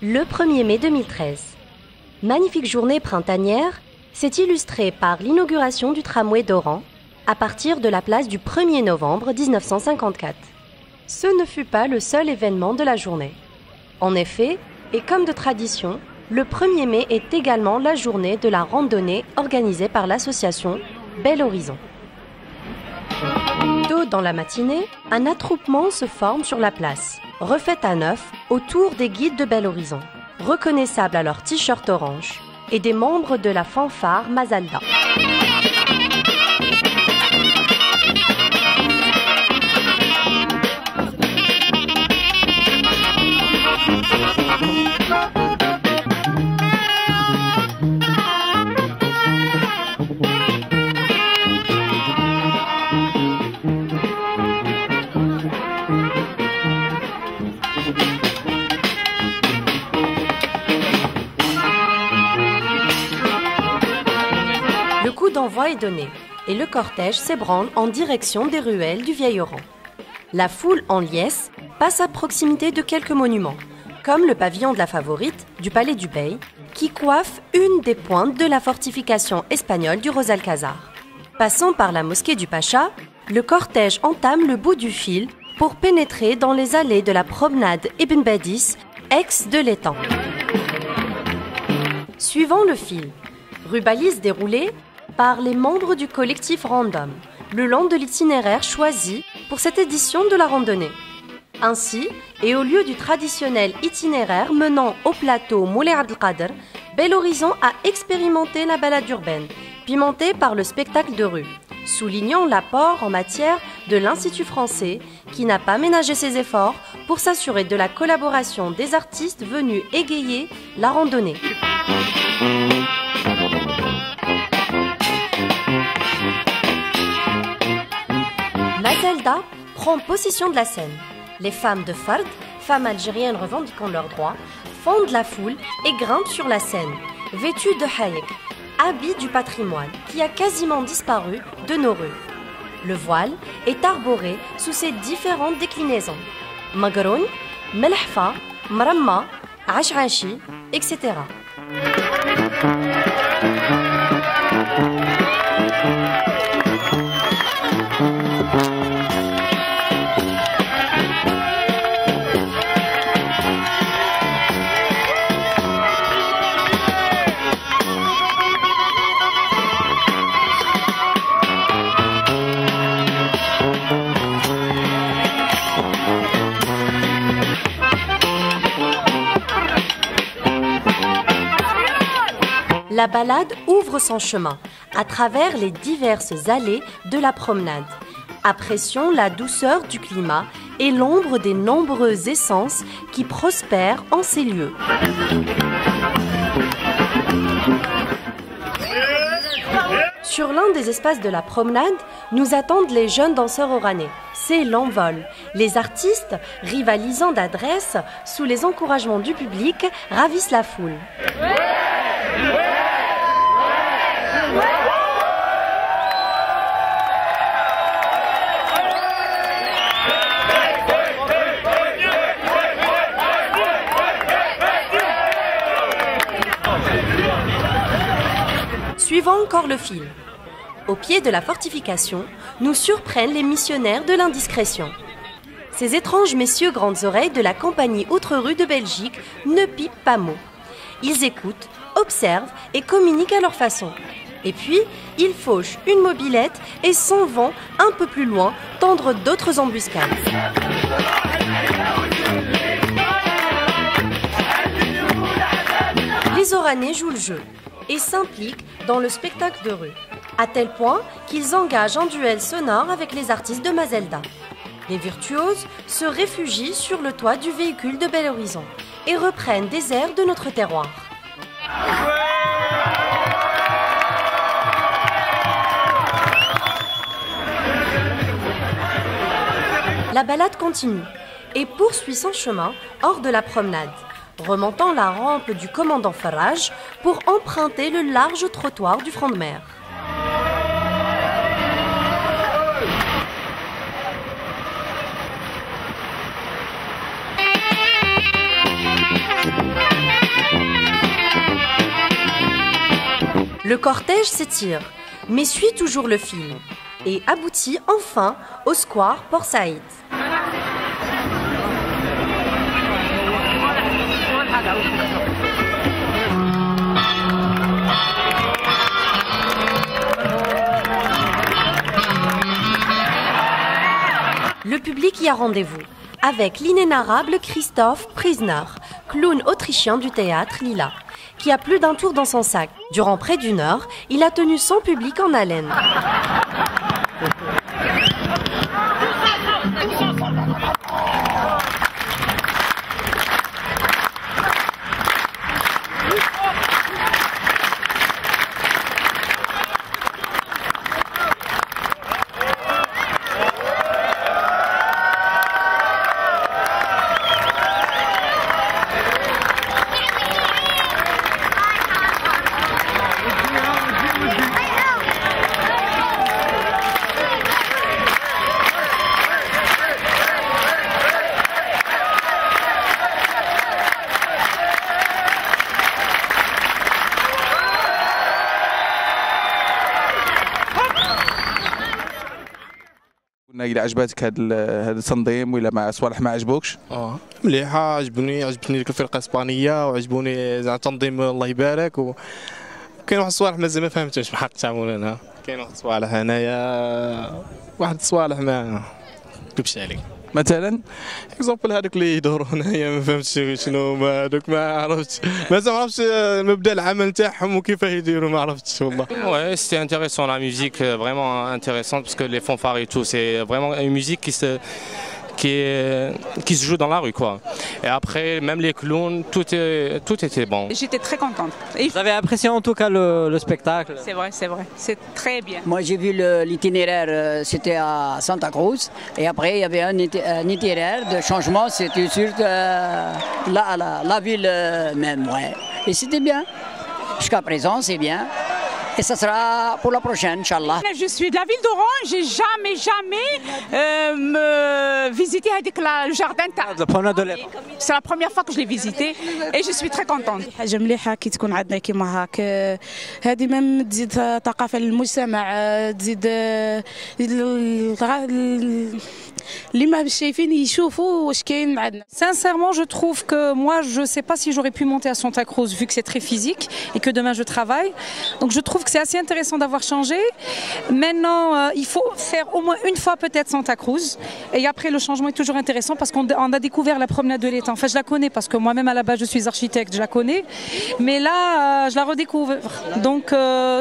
Le 1er mai 2013. Magnifique journée printanière s'est illustrée par l'inauguration du tramway d'Oran à partir de la place du 1er novembre 1954. Ce ne fut pas le seul événement de la journée. En effet, et comme de tradition, le 1er mai est également la journée de la randonnée organisée par l'association Bel Horizon. Tôt dans la matinée, un attroupement se forme sur la place, refaite à neuf autour des guides de Bel Horizon, reconnaissables à leur t-shirt orange, et des membres de la fanfare Mazalda. Le coup d'envoi est donné et le cortège s'ébranle en direction des ruelles du vieil Oran. La foule en liesse passe à proximité de quelques monuments, comme le pavillon de la Favorite du Palais du Bey, qui coiffe une des pointes de la fortification espagnole du Rosalcazar. Passant par la mosquée du Pacha, le cortège entame le bout du fil pour pénétrer dans les allées de la promenade Ibn Badis, ex de l'étang. Suivant le fil, rubalise déroulée par les membres du collectif Random, le long de l'itinéraire choisi pour cette édition de la randonnée. Ainsi, et au lieu du traditionnel itinéraire menant au plateau Moulay Abdelkader, Bel Horizon a expérimenté la balade urbaine, pimentée par le spectacle de rue, soulignant l'apport en matière de l'Institut français qui n'a pas ménagé ses efforts pour s'assurer de la collaboration des artistes venus égayer la randonnée. Mazalda prend possession de la scène. Les femmes de Fard, femmes algériennes revendiquant leurs droits, fondent la foule et grimpent sur la scène, vêtues de hayek, habit du patrimoine qui a quasiment disparu de nos rues. Le voile est arboré sous ses différentes déclinaisons. Magroun, Melhfa, Mramma, Ash'ashi, etc. La balade ouvre son chemin à travers les diverses allées de la promenade. Apprécions la douceur du climat et l'ombre des nombreuses essences qui prospèrent en ces lieux. Sur l'un des espaces de la promenade, nous attendent les jeunes danseurs oranais. C'est l'envol. Les artistes, rivalisant d'adresse, sous les encouragements du public, ravissent la foule. Suivant encore le fil. Au pied de la fortification, nous surprennent les missionnaires de l'indiscrétion. Ces étranges messieurs grandes oreilles de la compagnie Outre-Rue de Belgique ne pipent pas mot. Ils écoutent, observent et communiquent à leur façon. Et puis, ils fauchent une mobilette et s'en vont un peu plus loin tendre d'autres embuscades. Les Oranais jouent le jeu et s'impliquent dans le spectacle de rue, à tel point qu'ils engagent un duel sonore avec les artistes de Mazalda. Les virtuoses se réfugient sur le toit du véhicule de Bel Horizon et reprennent des airs de notre terroir. La balade continue et poursuit son chemin hors de la promenade, remontant la rampe du commandant Farage pour emprunter le large trottoir du front de mer. Le cortège s'étire, mais suit toujours le fil et aboutit enfin au square Port Saïd. Le public y a rendez-vous avec l'inénarrable Christoph Prisner, clown autrichien du théâtre Lila, qui a plus d'un tour dans son sac. Durant près d'une heure, il a tenu son public en haleine. إذا عجبتك هذا التنظيم ولا مع صوالح ما عجبوكش؟ مليحة، عجبني ديك الفرقة الإسبانية وعجبوني زعما التنظيم الله يبارك. وكاين واحد الصوالح مازال ما فهمتهمش بحق التعامل. كاين واحد الصوالح هنايا، واحد الصوالح ما نكذبش عليك. مثلا اكزومبل هذوك اللي يدوروا هنايا ما فهمتش شنو هما هذوك، ما عرفتش مبدا العمل تاعهم وكيفاه يديروا، ما عرفتش والله. Ouais, c'était intéressant, la musique vraiment intéressante parce que les fanfares et tout, c'est vraiment une musique qui se joue dans la rue quoi. Et après même les clowns, tout était bon. J'étais très contente. Vous avez apprécié en tout cas le spectacle? C'est vrai, c'est très bien. Moi j'ai vu l'itinéraire, c'était à Santa Cruz, et après il y avait un itinéraire de changement, c'était sur la ville même, ouais. Et c'était bien. Jusqu'à présent c'est bien. Et ça sera pour la prochaine, Inch'Allah. Je suis de la ville d'Oran, j'ai jamais visité le jardin. C'est la première fois que je l'ai visité et je suis très contente. حاجة مليحة كي تكون عندنا كيما هاك، هذه ميم تزيد ثقافة للمجتمع، تزيد اللي ما شايفين يشوفوا واش كاين عندنا. Sincèrement, je trouve que moi, je ne sais pas si j'aurais pu monter à Santa Cruz vu que c'est très physique et que demain je travaille. Donc je trouve que c'est assez intéressant d'avoir changé. Maintenant, il faut faire au moins une fois peut-être Santa Cruz. Et après, le changement est toujours intéressant parce qu'on a découvert la promenade de l'étang. Enfin, je la connais parce que moi-même à la base je suis architecte, je la connais. Mais là, je la redécouvre. Donc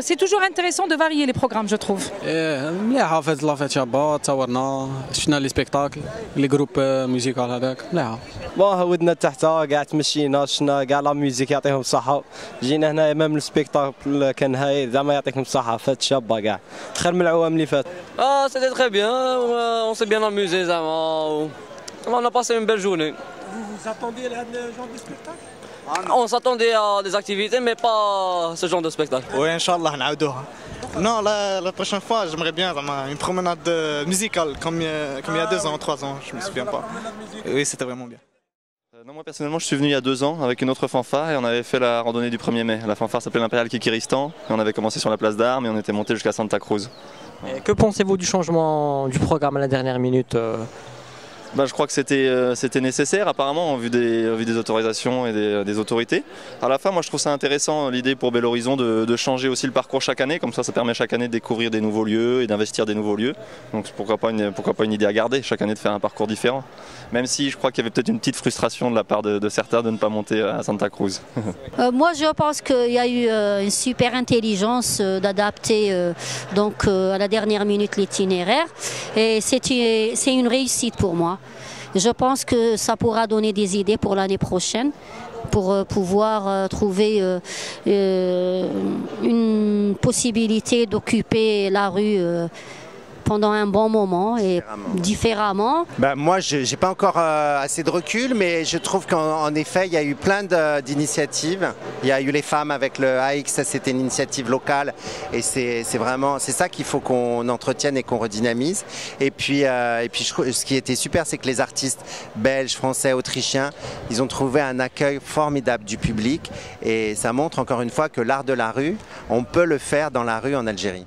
c'est toujours intéressant de varier les programmes, je trouve. مليحة في هاد لافيت شابة، تصورنا شفنا لي سبيكتاكل لي جروب ميوزيكال هذاك مليحة. ودنا تحت كاع تمشينا شفنا كاع لا ميوزيك يعطيهم الصحة، جينا هنا ميم السبيكتاكل كان هاي زعما يعطيكم الصحة، فات شابة كاع خير من العوام اللي فات. C'était très bien, on s'est bien amusé زعما. On a passé une belle journée. Vous vous attendiez à ce genre de spectacle? On s'attendait à des activités mais pas ce genre de spectacle. Oui, Inch'Allah نعاودوها. Non, la prochaine fois, j'aimerais bien une promenade musicale comme il y a 2 ans, 3 ans, je me souviens pas. Oui, c'était vraiment bien. Non, moi personnellement, je suis venu il y a 2 ans avec une autre fanfare et on avait fait la randonnée du 1er mai. La fanfare s'appelait l'Impérial Kikiristan et on avait commencé sur la place d'Armes et on était monté jusqu'à Santa Cruz. Et que pensez-vous du changement du programme à la dernière minute? Je crois que c'était nécessaire apparemment en vue des autorisations et des autorités. À la fin, moi je trouve ça intéressant l'idée pour Bel Horizon de changer aussi le parcours chaque année, comme ça permet chaque année de découvrir des nouveaux lieux et d'investir des nouveaux lieux. Donc pourquoi pas une idée à garder, chaque année de faire un parcours différent. Même si je crois qu'il y avait peut-être une petite frustration de la part de certains de ne pas monter à Santa Cruz. Moi je pense qu'il y a eu une super intelligence d'adapter à la dernière minute l'itinéraire et c'est une réussite pour moi. Je pense que ça pourra donner des idées pour l'année prochaine, pour pouvoir trouver une possibilité d'occuper la rue pendant un bon moment et différemment. Moi, je n'ai pas encore assez de recul, mais je trouve qu'en effet, il y a eu plein d'initiatives. Il y a eu les femmes avec le AX, ça c'était une initiative locale et c'est ça qu'il faut qu'on entretienne et qu'on redynamise. Et puis ce qui était super, c'est que les artistes belges, français, autrichiens, ils ont trouvé un accueil formidable du public et ça montre encore une fois que l'art de la rue, on peut le faire dans la rue en Algérie.